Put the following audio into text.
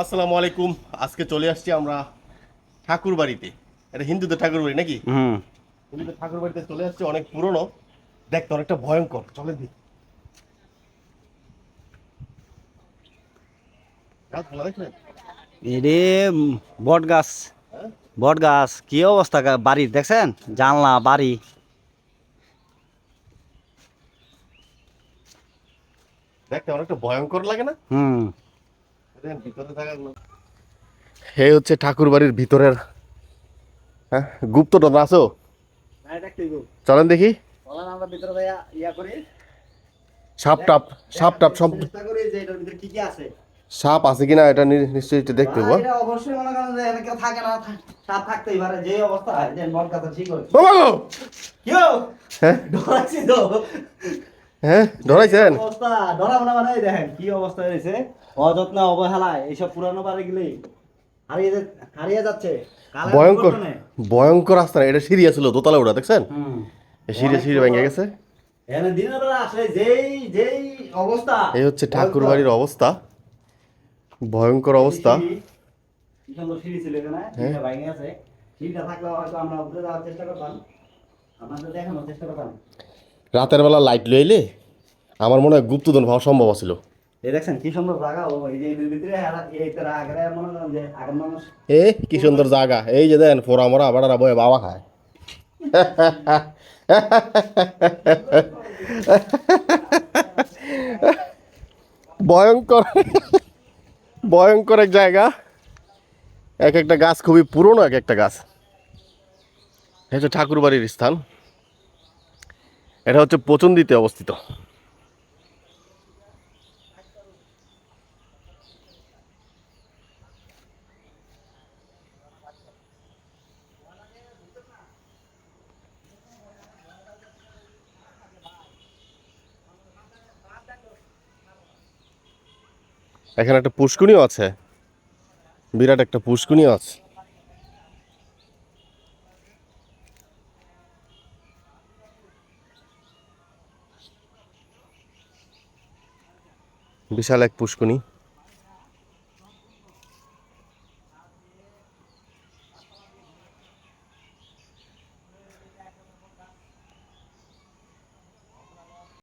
আসসালামু আলাইকুম। আজকে চলে আসছি আমরা ঠাকুর বাড়িতে। এটা হিন্দুদের ঠাকুর বাড়ি নাকি? হিন্দুদের ঠাকুর বাড়িতে চলে আসছে, অনেক পুরনো, দেখতে অনেকটা ভয়ঙ্কর। চলে দেখি। গাছগুলো দেখলেন? এরে বট গাছ। হ্যাঁ, বট গাছ কি অবস্থা বাড়ির দেখছেন? জানলা বাড়ি। দেখতে অনেকটা ভয়ঙ্কর লাগে না? হুম। দেখেন ভিতরে থাকাগুলো। এই হচ্ছে ঠাকুর বাড়ির ভিতরের। হ্যাঁ, গুপ্তটা আছো? চলেন দেখি। আমরা ভিতরে ভাইয়া ইয়া করি। সাপ টাপ, সাপ টাপ সব। চেষ্টা করি যে এটার ভিতরে কি কি আছে। সাপ আছে কিনা এটা নিশ্চয়ই একটু দেখতে হবে। এটা অবশ্যই মনে করেন যে এখানে কেউ থাকে না, সাপ থাকতেই পারে। যে অবস্থা যে বট গাছ ঠিক হচ্ছে। ও বাবা! কি হলো? হ্যাঁ ডরাইছি তো। হ্যাঁ, ধরাইছেন? অবস্থা ডরাবো না মানে দেখেন কি অবস্থা হয়েছে। অযত্ন অবহেলায় এইসব পুরানো বাড়ি গুলি হারিয়ে যাচ্ছে কালের ভয়ঙ্কর, বিবর্তনে। ভয়ঙ্কর রাস্তা। এটা সিঁড়ি ছিল দোতলা উঠা, দেখছেন? হুম। এই সিঁড়ি অনেক সিঁড়ি ছোট। ভেঙে গেছে। এখানে দিনের বেলা আসলে যেই যেই অবস্থা। এই হচ্ছে ঠাকুর ভয়ঙ্কর। বাড়ির অবস্থা, ভয়ঙ্কর এই যে অবস্থা। সিঁড়ি, কি সুন্দর সিঁড়ি ছিল এখানে, হ্যাঁ, সিঁড়িটা ভেঙে গেছে। সিঁড়িটা থাকলে হয়তো আমরা উপরে যাওয়ার চেষ্টা করতাম, আপনাদের দেখানোর চেষ্টা করতাম। রাতের বেলা লাইট লইলে আমার মনে হয় গুপ্তধন পাওয়া সম্ভব ছিল। এই দেখছেন কি সুন্দর জায়গা। ও এই যে এর ভিতরে এই তারা আগে মনে করেন যে আগের মানুষ। এ কি সুন্দর জায়গা! এই যে দেন ফোরা মরা বাড়ারা বয়ে বাবা খায়। ভয়ঙ্কর, ভয়ঙ্কর এক জায়গা। এক একটা গাছ খুবই পুরনো, এক একটা গাছ। এটা হচ্ছে ঠাকুর বাড়ির স্থান। এটা হচ্ছে পচনদীতে অবস্থিত। এখানে একটা পুষ্কুনিও আছে, বিরাট একটা পুষ্কুনিও আছে। বিশাল এক পুষ্কুনি।